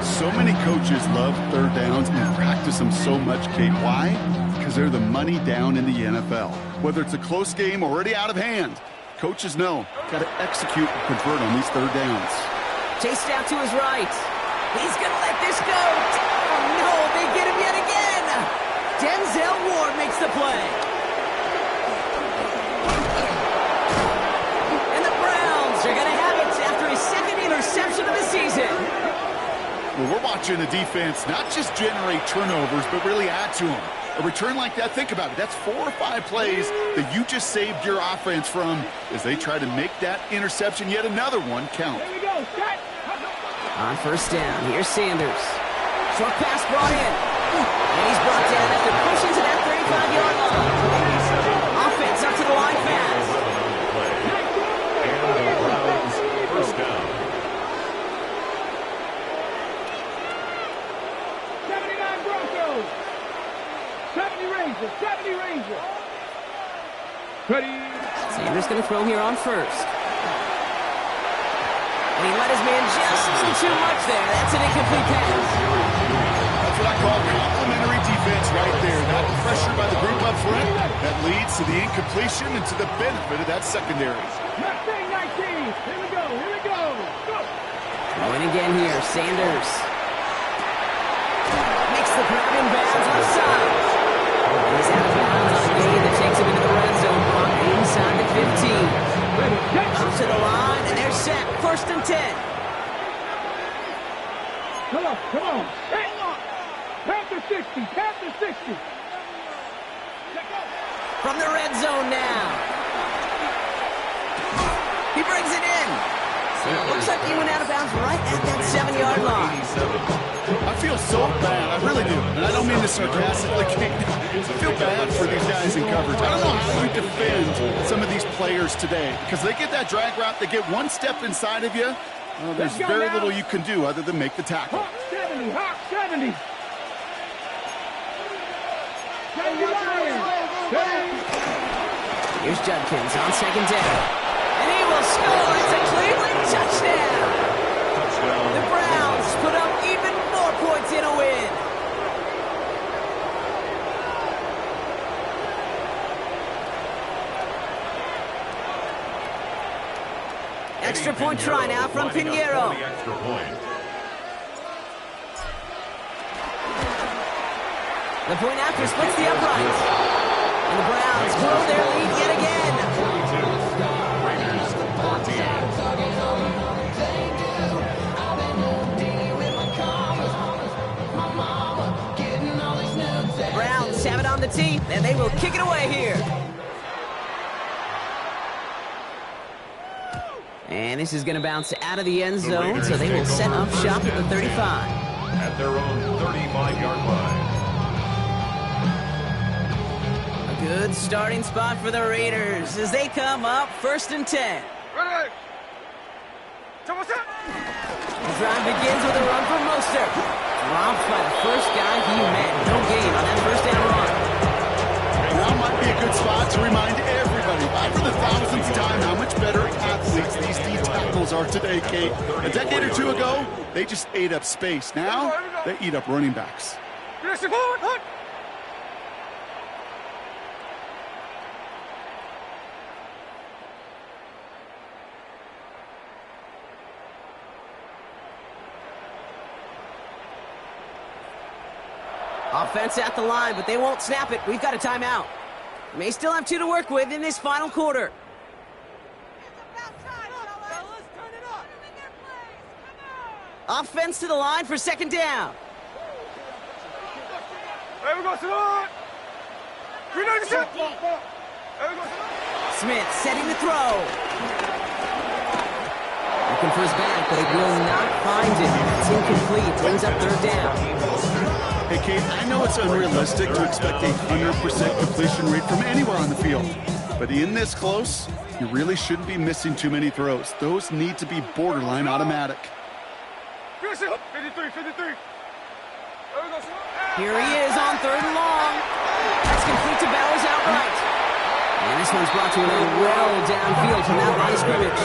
So many coaches love 3rd downs and practice them so much, Kate. Why? Because they're the money down in the NFL. Whether it's a close game already out of hand, coaches know, got to execute and convert on these 3rd downs. Chased out to his right. He's going to let this go. Oh, no, they get him yet again. Denzel Ward makes the play. And the Browns are going to have it after his 2nd interception of the season. Well, we're watching the defense not just generate turnovers, but really add to them. A return like that, think about it. That's 4 or 5 plays that you just saved your offense from as they try to make that interception, yet another one, count. Here we go. Set. On 1st down, here's Sanders. Short pass brought in. And he's brought down after pushing to that 35-yard line. Offense up to the line fast. And the Browns, 1st down. 79 Broncos. 70 Rangers. 70 Rangers. Ready. Sanders going to throw here on 1st. And he let his man just do too much there. That's an incomplete pass. That's what I call complimentary defense right there. That pressure by the group up front, that leads to the incompletion and to the benefit of that secondary. Mustang 19. Here we go. Here we go. Go. Throwing again here, Sanders. Makes the grab in bounds left side. He's out of bounds on a game that takes him into the red zone block inside the 15. Up to the line, and they're set. 1st and 10. Come on. Come on. Hey. Panther 60. Panther 60. From the red zone now. He brings it in. So it looks like he went out of bounds right at that 7-yard line. I feel so bad, I really do. And I don't mean this sarcastically, Kate. I feel bad for these guys in coverage. I don't know how we defend some of these players today. Because they get that drag route, they get one step inside of you. Well, there's very little you can do other than make the tackle. Hawk 70. Hawk 70. Here's Judkins on 2nd down. And he will score. It's a Cleveland touchdown. The Browns put up even more points in a win. Extra point try now from Pinheiro. The point after splits the uprights. And the Browns grow their lead yet again. The Browns have it on the tee, and they will kick it away here. And this is going to bounce out of the end zone, so they will set up shop at the 35. At their own 35-yard line. A good starting spot for the Raiders as they come up 1st and 10. Ready. The drive begins with a run from Mostert. Dropped by the first guy he met. No gain on that 1st down run. Now might be a good spot to remind everybody, for the 1,000th time, how much better athletes these D tackles are today, Kate. A decade or 2 ago, they just ate up space. Now, they eat up running backs. Offense at the line, but they won't snap it. We've got a timeout. May still have 2 to work with in this final quarter. Offense to the line for second down. Hey, we go, Salon. Green 97. Hey, we go, Salon. Smith setting the throw. Looking for his back, but he will not find it. It's incomplete. Brings up third down. Hey, Kate, I know it's unrealistic to expect a 100% completion rate from anywhere on the field. But in this close, you really shouldn't be missing too many throws. Those need to be borderline automatic. 53, 53. Hey, we go, Salon. Here he is on third and long. That's complete to Bowers outright. And this one's brought to an well downfield from that line of scrimmage.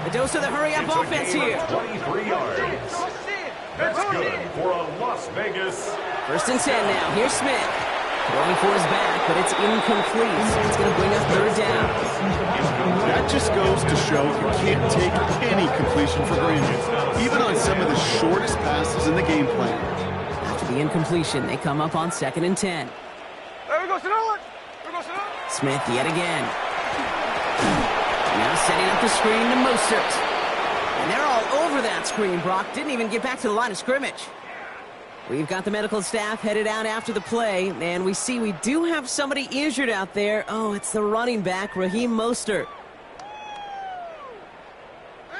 A dose of the hurry-up offense here. 23 yards. That's good for a Las Vegas. First and 10 now. Here's Smith. Going for his back, but it's incomplete. It's going to bring up third down. That just goes to show you can't take any completion for granted, even on some of the shortest passes in the game plan. After the incompletion, they come up on second and 10. Hey, we go, Salon. We go, Salon. Smith yet again. Now setting up the screen to Mostert. And they're all over that screen, Brock. Didn't even get back to the line of scrimmage. We've got the medical staff headed out after the play, and we see we do have somebody injured out there. Oh, it's the running back, Raheem Mostert.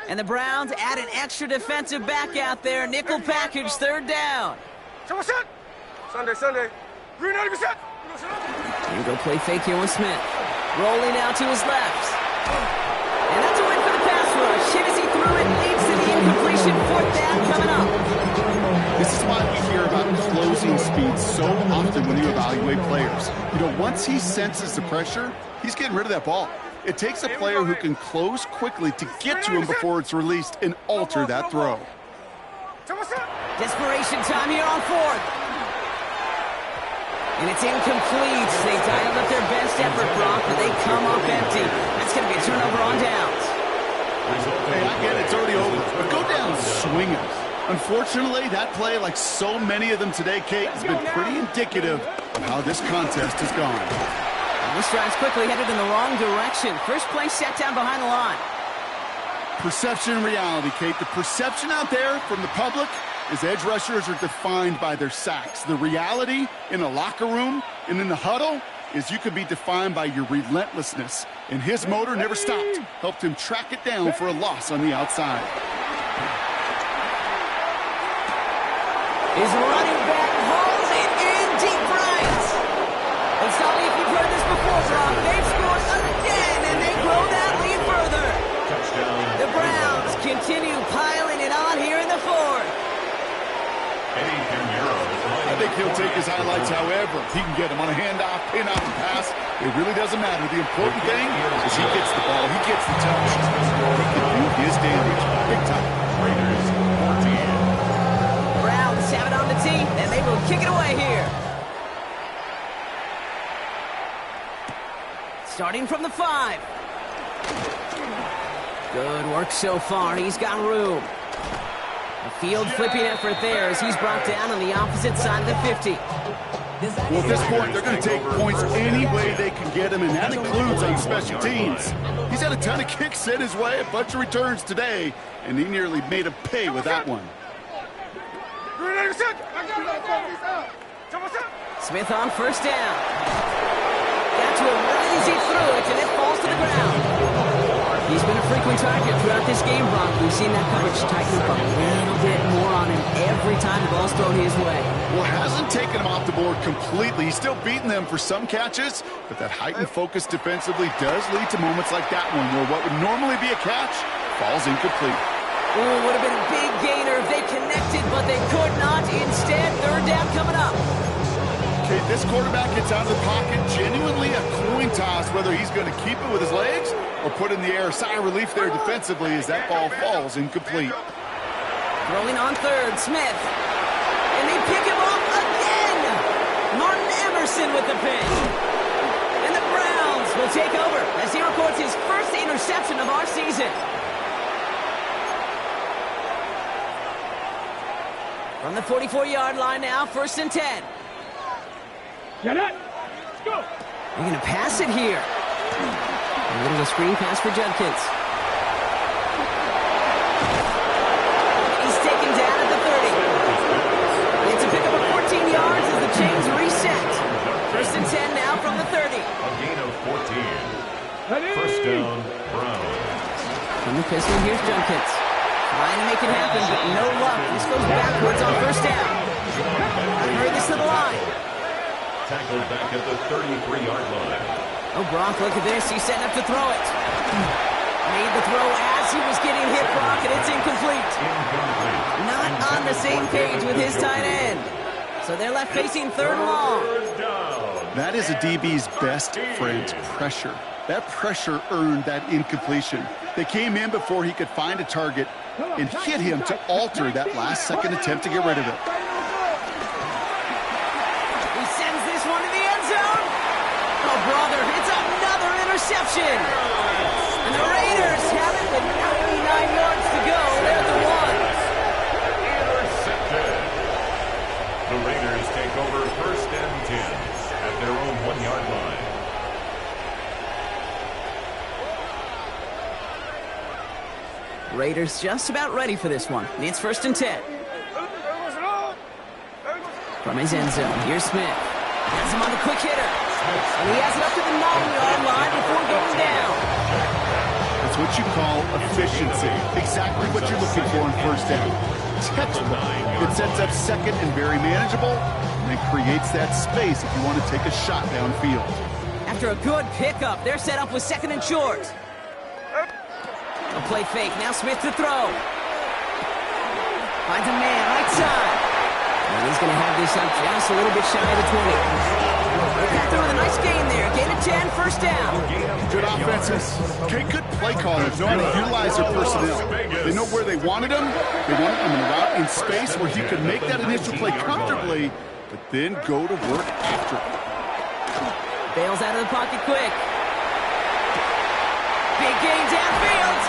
And the Browns add an extra defensive back out there. Nickel package, third down. Sunday. Green 90%. We go, Salon. And go play fake here with Smith. Rolling out to his left. And that's a win for the pass rush. Hit as he threw it, leads to the incompletion. Fourth down coming up. This is why we hear about closing speed so often when you evaluate players. You know, once he senses the pressure, he's getting rid of that ball. It takes a player who can close quickly to get to him before it's released and alter that throw. Desperation time here on fourth. And it's incomplete. They dialed up their best effort, Brock, but they come up empty. That's going to be a turnover on downs. Hey, I get it, it's already over, but go down swinging. Unfortunately, that play, like so many of them today, Kate, has been pretty indicative of how this contest has gone. And this drive's quickly headed in the wrong direction. First play set down behind the line. Perception and reality, Kate. The perception out there from the public is edge rushers are defined by their sacks. The reality in the locker room and in the huddle is you could be defined by your relentlessness. And his motor never stopped. Helped him track it down for a loss on the outside. His running back hauls it in deep right. And tell me if you've heard this before, Brock. They've scored again, and they grow that lead further. The Browns continue piling it on here in the fourth. I think he'll take his highlights however he can get them on a handoff, pin out, and pass. It really doesn't matter. The important thing is he gets the ball, he gets the touch. He can do his damage big time. Raiders 14. Browns have it on the tee, and they will kick it away here. Starting from the 5. Good work so far. He's got room. A field flipping effort there as he's brought down on the opposite side of the 50. Well, at this point, they're going to take points any way they can get him, and that includes on special teams. He's had a ton of kicks sent his way, a bunch of returns today, and he nearly made him pay with that one. Smith on first down. Got to him right as he threw it, and it falls to the ground. He's been a frequent target throughout this game, Brock. We've seen that coverage tighten up a little bit more on him every time the ball's thrown his way. Well, hasn't taken him off the board completely. He's still beating them for some catches, but that heightened focus defensively does lead to moments like that one where what would normally be a catch falls incomplete. Ooh, would have been a big gainer if they connected, but they could not. Instead, third down coming up. Okay, this quarterback gets out of the pocket, genuinely a coin toss whether he's going to keep it with his legs or put in the air. Sigh of relief there defensively as that ball falls incomplete. Throwing on third, Smith. And they pick him off again. Martin Emerson with the pitch. And the Browns will take over as he records his first interception of our season. From the 44-yard line now, first and 10. Get it. Let's go. They're going to pass it here. A little screen pass for Judkins. He's taken 14. First down, Browns. From the pistol, here's Junkins. Trying to make it happen, but no luck. This goes backwards on first down. Hurry this to the line. Tackled back at the 33-yard line. Oh, Brock, look at this. He's setting up to throw it. Made the throw as he was getting hit, Brock, and it's incomplete. Not on the same page with his tight end. So they're left facing third and long. That is a DB's best friend, pressure. That pressure earned that incompletion. They came in before he could find a target and hit him to alter that last-second attempt to get rid of it. He sends this one to the end zone. Oh, brother, it's another interception. And the Raiders have it with 99 yards to go. They're at the one. Intercepted. The Raiders take over first and 10 at their own 1-yard line. Raiders just about ready for this one. It's first and 10. From his end zone, here's Smith. Has him on the quick hitter. And he has it up to the 9-yard line before going down. That's what you call efficiency. Exactly what you're looking for in first down. Textbook. It sets up second and very manageable, and it creates that space if you want to take a shot downfield. After a good pickup, they're set up with second and short. A play fake. Now Smith to throw. Finds a man right side. And he's going to have this up just a little bit shy of the 20. Got through with a nice gain there. Gain of 10, first down. Good offenses. Okay, good play callers know how to utilize their personnel. They know where they wanted him. They wanted him in a route in space where he could make that initial play comfortably, but then go to work after it. Bails out of the pocket quick. Big gain downfield.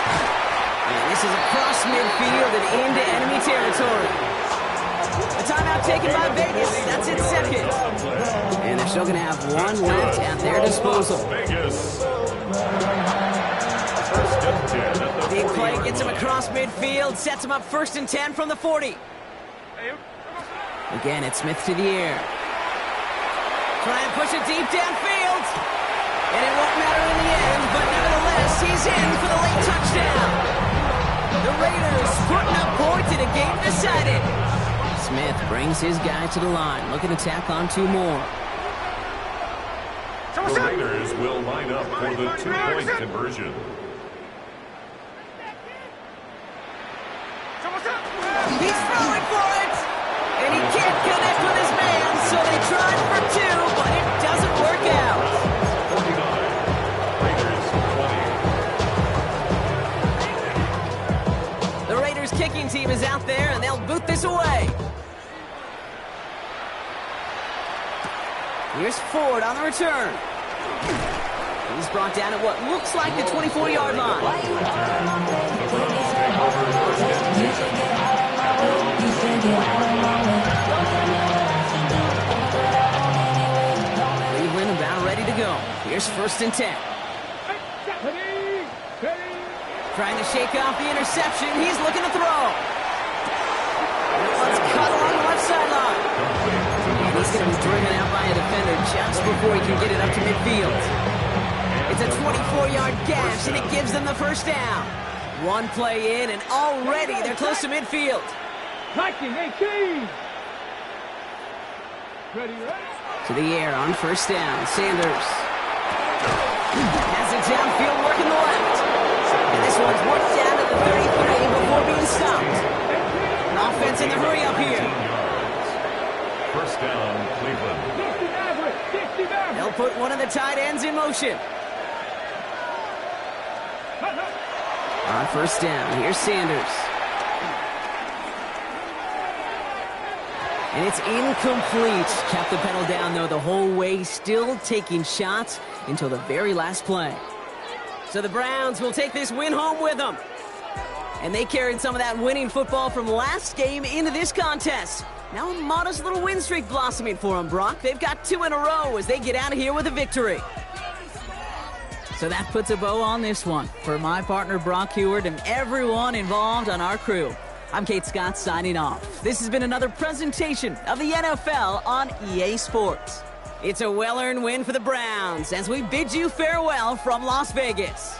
And this is across midfield and into enemy territory. A timeout taken by Vegas. That's its second. And they're still going to have one left at their disposal. Big play gets him across midfield. Sets him up first and 10 from the 40. Again, it's Smith to the air. Try and push it deep downfield. And it won't matter in the end, but nevertheless, he's in for the late touchdown. The Raiders putting up points in a game decided. Smith brings his guy to the line, looking to tack on two more. The Raiders will line up for the 2-point conversion. He's throwing for it! And he can't connect with his man, so they tried for two, but it doesn't work out. 49, Raiders 20. The Raiders kicking team is out there, and they'll boot this away. Here's Ford on the return. He's brought down at what looks like the 24-yard line. Cleveland about ready to go. Here's first and 10. Trying to shake off the interception. He's looking to throw. Let's cut along the left sideline. And he's going to be driven out by a defender just before he can get it up to midfield. It's a 24-yard gash, and it gives them the first down. One play in, and already they're close to midfield. To the air on first down. Sanders has it downfield, working the left. And this one's worked down at the 33 before being stopped. An offense in the hurry up here. First down, Cleveland. They'll put one of the tight ends in motion. On first down, here's Sanders. And it's incomplete. Kept the pedal down, though, the whole way, still taking shots until the very last play. So the Browns will take this win home with them. And they carried some of that winning football from last game into this contest. Now a modest little win streak blossoming for them, Brock. They've got 2 in a row as they get out of here with a victory. So that puts a bow on this one. For my partner, Brock Huard, and everyone involved on our crew, I'm Kate Scott signing off. This has been another presentation of the NFL on EA Sports. It's a well-earned win for the Browns as we bid you farewell from Las Vegas.